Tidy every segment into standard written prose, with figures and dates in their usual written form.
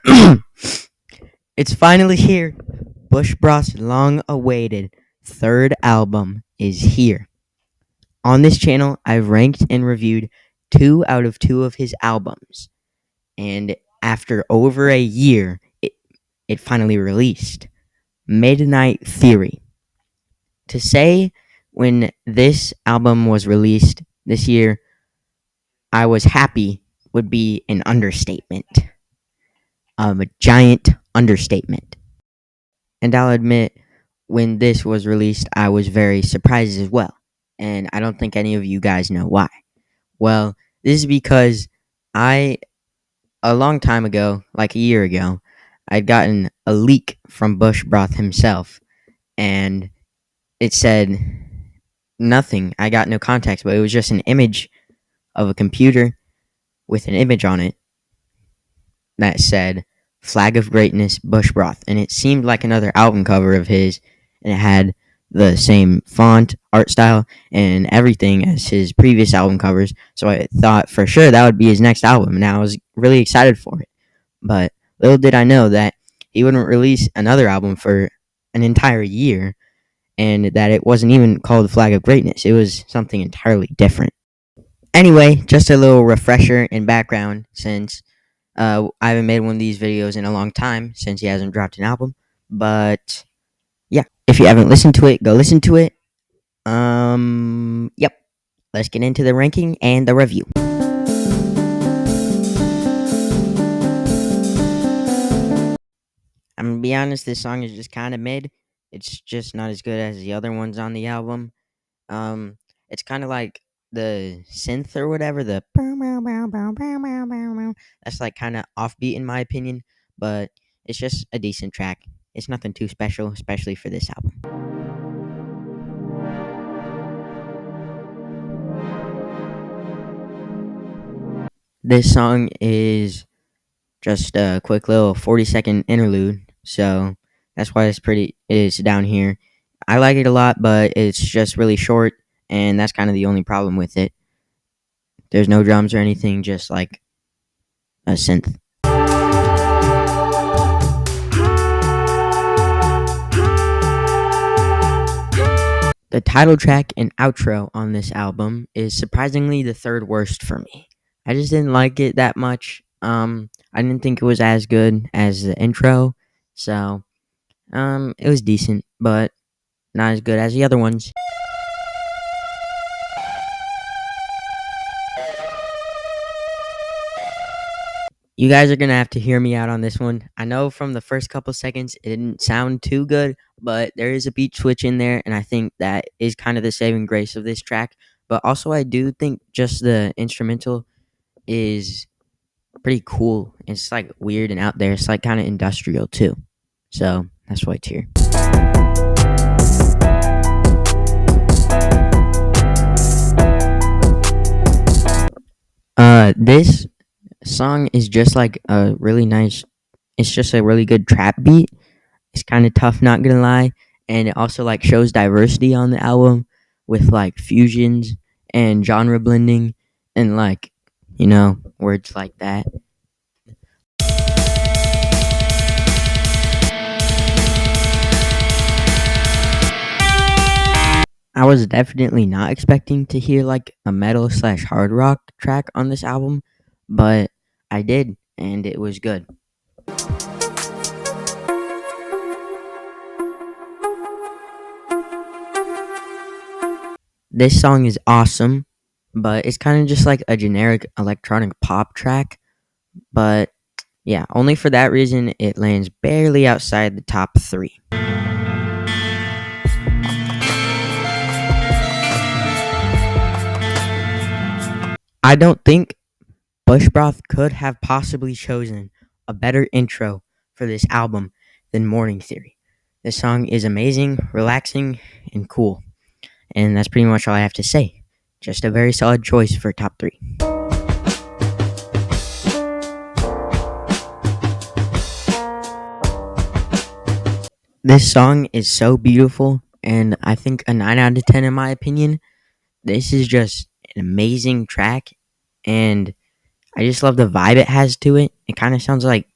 It's finally here. BushBroth's long awaited third album is here. On this channel, I've ranked and reviewed 2 out of 2 of his albums. And after over a year, it finally released. Midnight Theory. To say when this album was released this year, I was happy would be an understatement. A giant understatement. And I'll admit, when this was released, I was very surprised as well. And I don't think any of you guys know why. Well, this is because a long time ago, like a year ago, I'd gotten a leak from BushBroth himself. And it said nothing. I got no context, but it was just an image of a computer with an image on it that said Flag of Greatness BushBroth. And it seemed like another album cover of his, and it had the same font, art style, and everything as his previous album covers. So I thought for sure that would be his next album, and I was really excited for it. But little did I know that he wouldn't release another album for an entire year, and that it wasn't even called Flag of Greatness. It was something entirely different. Anyway, just a little refresher and background since I haven't made one of these videos in a long time since he hasn't dropped an album. But yeah, if you haven't listened to it, go listen to it. Yep. Let's get into the ranking and the review. I'm gonna be honest, this song is just kind of mid. It's just not as good as the other ones on the album. It's kind of like the synth or whatever, that's like kind of offbeat in my opinion, but it's just a decent track. It's nothing too special, especially for this album. This song is just a quick little 40-second interlude, so that's why it's down here. I like it a lot, but it's just really short, and that's kind of the only problem with it. There's no drums or anything, just like a synth. The title track and outro on this album is surprisingly the third worst for me. I just didn't like it that much. I didn't think it was as good as the intro, so it was decent, but not as good as the other ones. You guys are gonna have to hear me out on this one. I know from the first couple seconds it didn't sound too good, but there is a beat switch in there, and I think that is kind of the saving grace of this track. But also, I do think just the instrumental is pretty cool. It's like weird and out there. It's like kind of industrial too. So that's why it's here. This song is just like a really nice. It's just a really good trap beat. It's kind of tough, not gonna lie, and it also like shows diversity on the album with like fusions and genre blending and like words like that. I was definitely not expecting to hear like a metal / hard rock track on this album, but I did, and it was good. This song is awesome, but it's kind of just like a generic electronic pop track. But yeah, only for that reason it lands barely outside the top 3. I don't think BushBroth could have possibly chosen a better intro for this album than Morning Theory. This song is amazing, relaxing, and cool. And that's pretty much all I have to say. Just a very solid choice for top 3. This song is so beautiful, and I think a 9 out of 10 in my opinion. This is just an amazing track, and I just love the vibe it has to it. It kind of sounds like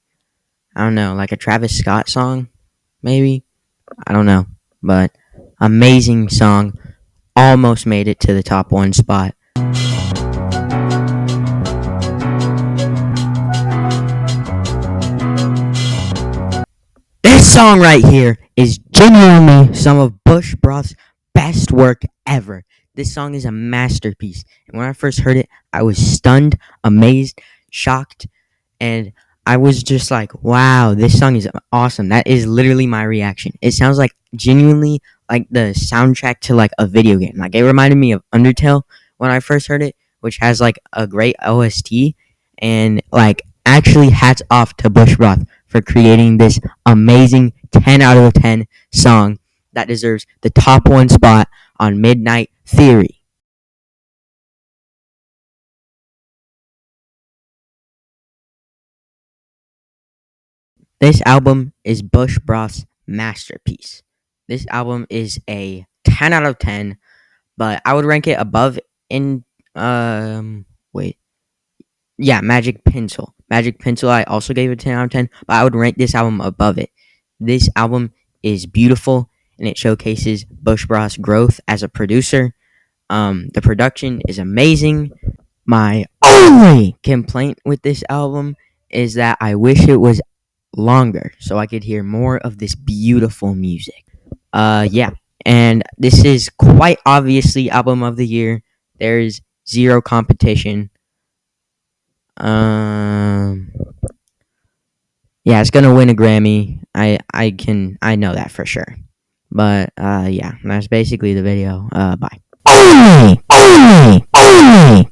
I don't know, like a Travis Scott song, maybe. I don't know, but amazing song. Almost made it to the top one spot. This song right here is genuinely some of BushBroth's best work ever. This song is a masterpiece. And when I first heard it, I was stunned, amazed, shocked, and I was just like, wow, this song is awesome. That is literally my reaction. It sounds like genuinely like the soundtrack to like a video game. Like it reminded me of Undertale when I first heard it, which has like a great OST. And like actually hats off to BushBroth for creating this amazing 10 out of 10 song that deserves the top one spot on Midnight Theory. This album is BushBroth's masterpiece. This album is a 10 out of 10, but I would rank it above in wait. Yeah, Magic Pencil. Magic Pencil I also gave it 10 out of 10, but I would rank this album above it. This album is beautiful and it showcases BushBroth's growth as a producer. The production is amazing. My only complaint with this album is that I wish it was longer so I could hear more of this beautiful music. Yeah. And this is quite obviously album of the year. There's zero competition. Um yeah, it's gonna win a Grammy. I know that for sure. But yeah, that's basically the video. Bye. Only